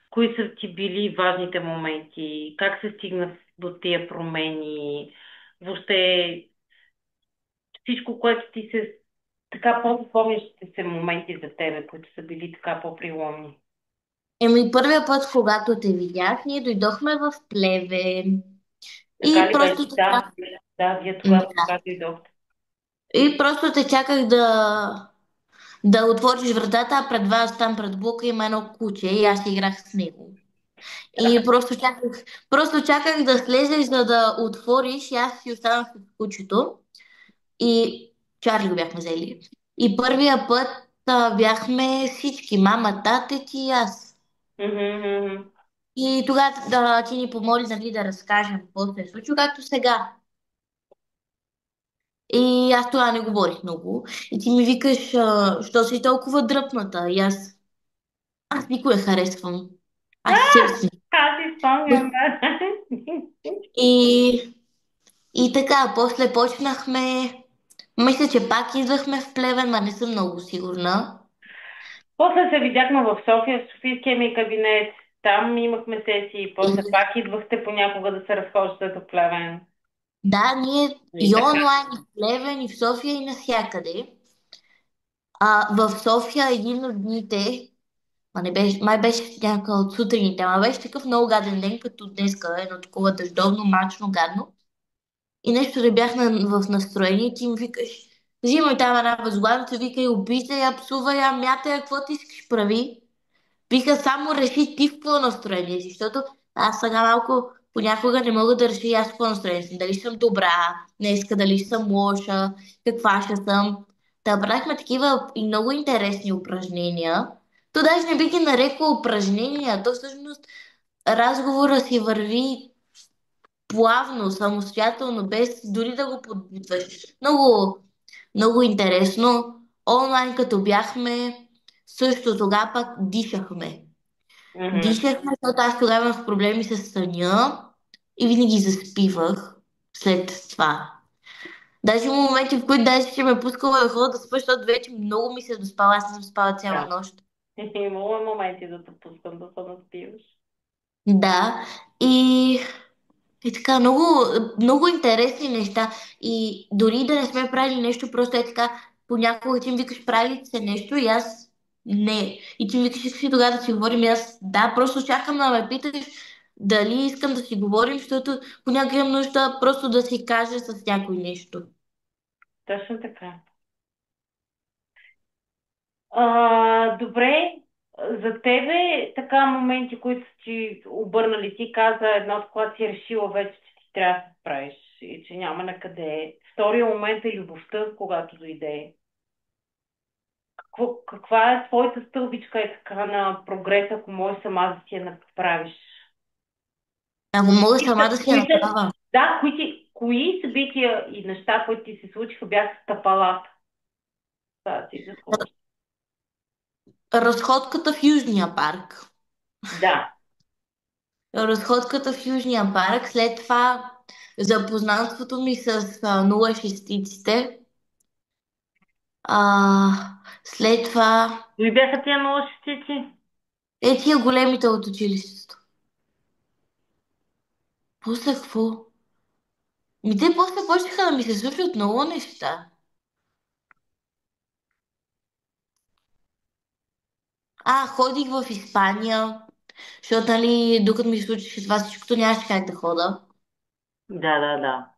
кои са ти били важните моменти, как се стигна до тия промени, въобще всичко, което ти се така по-спомнящите се моменти за тебе, които са били така по-приломни. Еми, първия път, когато те видях, ние дойдохме в Плевен Така и ли беше? просто те Да, чаках, да, вие тогава да. така дойдохте. И просто те чаках да отвориш вратата, а пред вас там пред блока има едно куче и аз играх с него. И просто чаках да слезеш, за да отвориш и аз си останах с кучето. И Чарли го бяхме взели. И първия път бяхме всички. Мама, тате ти и аз. Мгм, мгм. И тогава ти ни помоли, нали, да разкажем какво се е случило, както сега. И аз тогава не говорих много. И ти ми викаш, що си толкова дръпната? И аз никой я харесвам. Аз и себе си. Аз си спомням, да. И, и така, после почнахме. Мисля, че пак идвахме в Плевен, ма не съм много сигурна. После се видяхме в София, в Софийския ми кабинет. Там имахме сесии. После И, пак идвахте понякога да се разхождате до Плевен. да, ние И и така. онлайн, и в Плевен, и в София, и навсякъде. В София един от дните, не беше, май беше някакъв от сутрините, ама беше такъв много гаден ден, като днеска, едно такова дъждовно, мрачно, гадно. И нещо да бях в настроение, и ти ми викаш, взимай там една възглавница, викай, убийте я, псува я, мята я, какво ти искаш прави. Вика, само реши ти в какво настроение си, защото аз сега малко понякога не мога да реша и аз в какво настроение съм. Дали съм добра, днеска, дали съм лоша, каква ще съм. Да, правихме такива и много интересни упражнения. То даже не би ги нарекла упражнения, то всъщност разговора си върви плавно, самостоятелно, без дори да го подбутваш. Много, много интересно. Онлайн като бяхме, също тогава пак дишахме. Мгм. Дишахме, защото аз тогава имах проблеми с съня и винаги заспивах след това. Даже има моменти, в които даже ще ме пускала да ходя да спа, защото вече много ми се доспала. Аз не съм спала цяла Да. нощ. Имало е моменти да те пускам да се наспиваш. Да, и така, много, много интересни неща. И дори да не сме правили нещо, просто е така, понякога ти ми викаш, прави ли се нещо и аз не. И ти ми викаш, искаш ли тогава да си говорим и аз да, просто чакам да ме питаш дали искам да си говорим, защото понякога имам нужда просто да си кажа с някой нещо. Точно така. Добре, за тебе така моменти, които са ти обърнали, ти каза едно, от когато си решила вече, че ти трябва да се справиш и че няма на къде. Втория момент е любовта, когато дойде. Каква е твоята стълбичка е така на прогрес, ако можеш сама да си я направиш? Ако мога сама да си я Кои са, направя. да, кои събития и неща, които ти се случиха, бяха стъпалата? Да, ти да сложиш. Разходката в Южния парк. Да. Разходката в Южния парк, след това запознанството ми с 06-ците. След това Кои бяха тия налъчници? тия големите от училището. После какво? Те после почнаха да ми се случват много неща. Ходих в Испания, защото, нали, докато ми се случише това всичкото, нямаше как да хода. Да, да, да.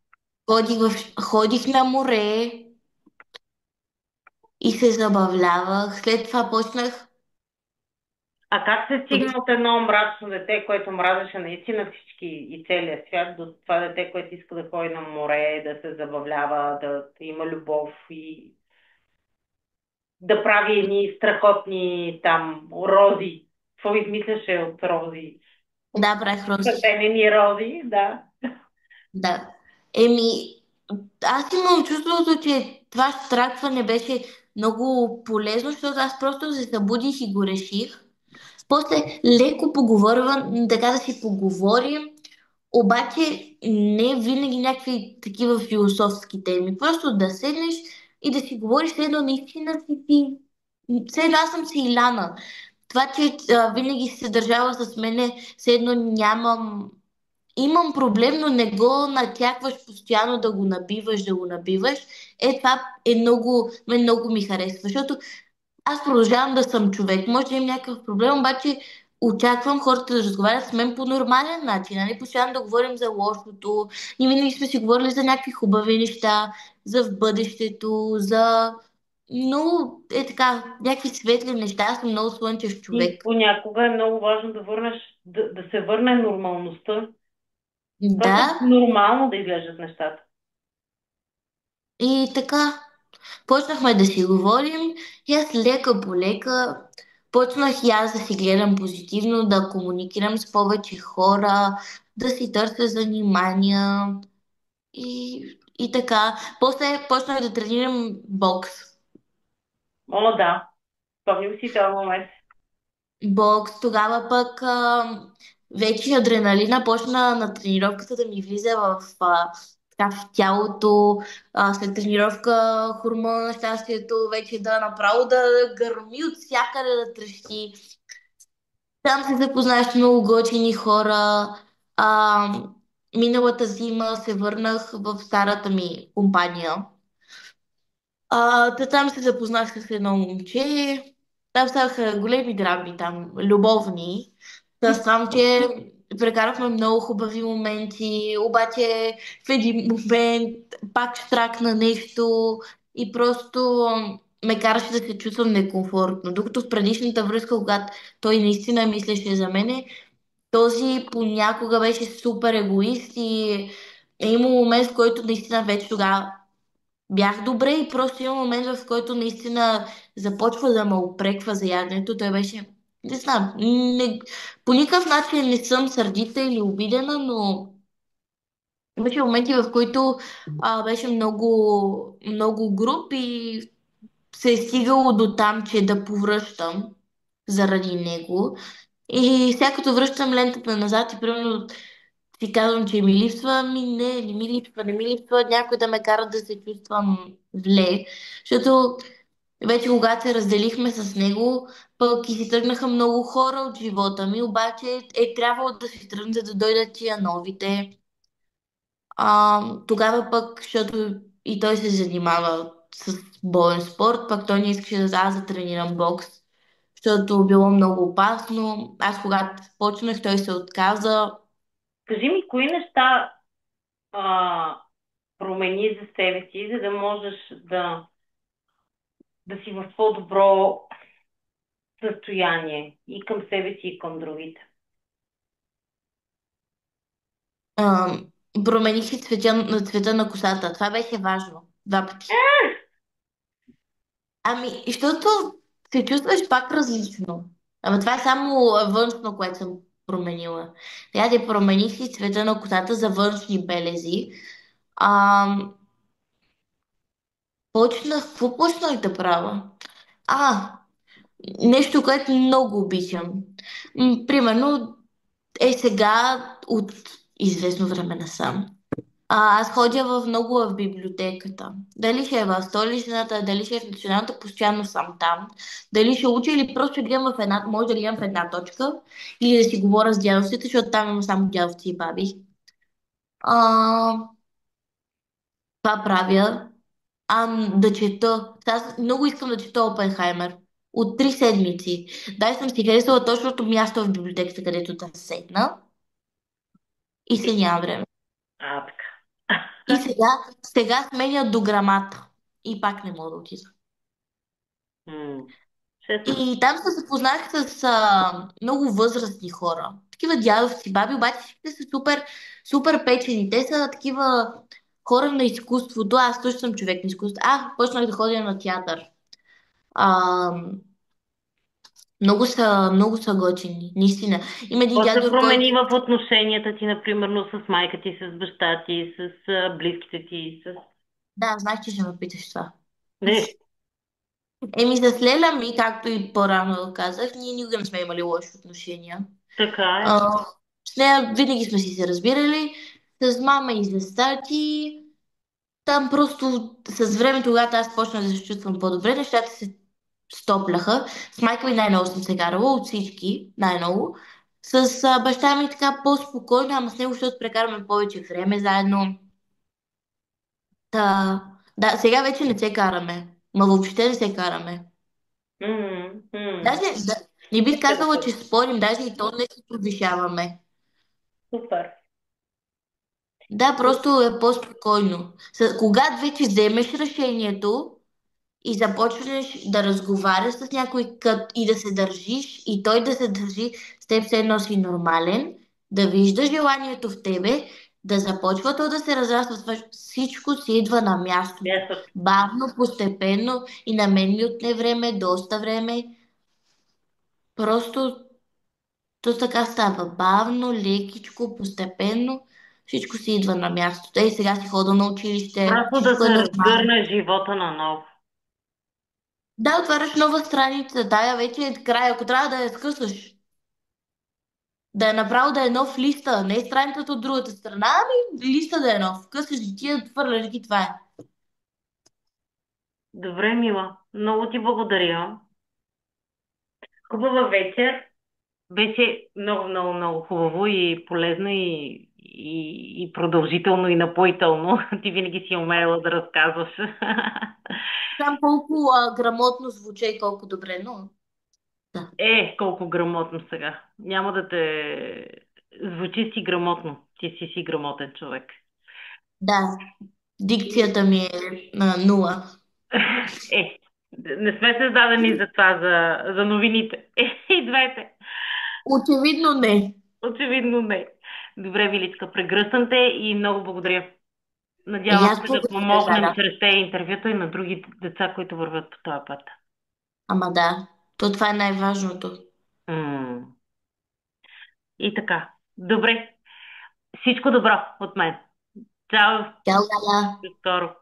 Ходих на море и се забавлявах. След това почнах. А как се стигна от едно мрачно дете, което мразеше наистина всички и целия свят, до това дете, което иска да ходи на море, да се забавлява, да има любов и да прави едни страхотни там рози. Какво измисляше от рози? От Да, правих рози. плетенени рози, да. Да. Еми, аз имам чувството, че това штракване беше много полезно, защото аз просто се събудих и го реших. После леко поговорим, така да си поговорим, обаче не винаги някакви такива философски теми. Просто да седнеш и да си говориш, все едно наистина си ти. Все едно аз съм си Иляна. Това, че винаги си се държава с мене, все едно нямам. Имам проблем, но не го натякваш постоянно да го набиваш. Това много ми харесва, защото аз продължавам да съм човек. Може да имам някакъв проблем, обаче очаквам хората да разговарят с мен по нормален начин, а не постоянно да говорим за лошото. Ние винаги сме си говорили за някакви хубави неща, за в бъдещето, за много така, някакви светли неща. Аз съм много слънчев И човек. понякога е много важно да се върне нормалността. Просто Да, нормално да изглеждат нещата. и така. Почнахме да си говорим и аз лека по лека. Почнах и аз да си гледам позитивно, да комуникирам с повече хора, да си търся занимания и така. После почнах да тренирам бокс. О, да. Спомням си този момент. Бокс, тогава пък вече адреналина почна на тренировката да ми влиза така в тялото. След тренировка хормона на щастието вече да направо да гърми от всякъде да трещи. Там се запознах с много готини хора. А, Миналата зима се върнах в старата ми компания. Там се запознах с едно момче. Там ставаха големи драми, там, любовни. Та сам, че прекарахме много хубави моменти, обаче в един момент пак штракна нещо и просто ме караше да се чувствам некомфортно. Докато в предишната връзка, когато той наистина мислеше за мене, този понякога беше супер егоист и е имал момент, в който наистина вече тогава бях добре и просто има момент, в който наистина започва да ме опреква за яденето. Той беше, не знам, по никакъв начин не съм сърдита или обидена, но имаше моменти, в които беше много, много груб и се е стигало до там, че да повръщам заради него. И сега като връщам лентата назад и примерно си казвам, че ми липсва, не ми липсва, не ми липсва някой да ме кара да се чувствам зле, защото вече когато се разделихме с него, пък и си тръгнаха много хора от живота ми, обаче е трябвало да си тръгнат, за да дойдат тия новите. Тогава пък, защото и той се занимава с боен спорт, пък той не искаше да аз да тренирам бокс, защото било много опасно. Аз когато почнах, той се отказа. Кажи ми, кои неща а, промени за себе си, за да можеш да си в по-добро състояние и към себе си, и към другите. А, Промених си цвета на косата. Това беше важно. Два пъти. Защото се чувстваш пак различно. Ама това е само външно, което съм променила. Сега да промених си цвета на косата за външни белези. А, какво почнах да правя? А, Нещо, което много обичам. Примерно, сега от известно време насам. Аз ходя много в библиотеката. Дали ще е в столичната, дали ще е в националната, постоянно съм там. Дали ще уча или просто ще гледам може да гледам в една точка или да си говоря с дядовците, защото там има само дядовци и баби. А, Това правя. Да чета. Аз много искам да чета Опенхаймер. От 3 седмици. Дай съм си харесала точното място в библиотеката, където да седна и се няма време. Така. И сега сменя до грамата. И пак не мога да отида. М, Честно. И там се запознах с много възрастни хора. Такива дядовци, баби, обаче всичките са супер, супер печени. Те са такива хора на изкуството. Аз също съм човек на изкуството. Почнах да ходя на театър. А, много са готини, наистина. Има един Какво се дядо, който... промени в отношенията ти, например, с майка ти, с баща ти, с близките ти, с... Да, знаеш, че ще ме питаш това. Не, С Леля ми, както и по-рано казах, ние никога не сме имали лоши отношения. така е. А, с нея винаги сме си се разбирали. С мама и с тати. Там просто с времето, когато аз почнах да се чувствам по-добре, нещата се стопляха. С майка ми най-много съм се карала, от всички, най-много. С баща ми така по-спокойно, ама с него, защото прекарваме повече време заедно. Да, сега вече не се караме. Ма въобще не се караме. М, м. Даже не бих Ще го казала, че кажа. спорим, даже и то не се повишаваме. Супер. Да, просто е по-спокойно. Когато вече вземеш решението и започнеш да разговаряш с някой и да се държиш, и той да се държи с теб, все едно си нормален, да вижда желанието в тебе, да започва то да се разраства, всичко си идва на мястото. Мястото. Бавно, постепенно и на мен ми отне време, доста време. Просто то така става бавно, лекичко, постепенно. Всичко си идва на мястото. Ей, сега си хода на училище, Просто да всичко е се нормално. разгърне живота на ново. Да, отваряш нова страница, тая вече е край, ако трябва да я скъсаш. Да е направо да е нов листа, не е страницата от другата страна, ами листа да е нов. Късаш ги тия, твърляш ги, това е. Добре, Мила. Много ти благодаря. Хубава вечер. Беше много, много, много хубаво и полезно и продължително и напоително. Ти винаги си умела да разказваш. Знам колко грамотно звуча и колко добре, но да. Колко грамотно сега. Няма да те... Звучи си грамотно. Ти си грамотен човек. Да, дикцията ми е на нула. Е, не сме създадени за това, за новините. И двете. Очевидно не. Очевидно не. Добре, Виличка, прегръщам те и много благодаря. И Надявам аз се да благодаря, помогнем Жара. чрез тези интервюта и на други деца, които вървят по този път. Ама да, то това е най-важното. М. И така. Добре. Всичко добро от мен. Чао. Тя, До скоро.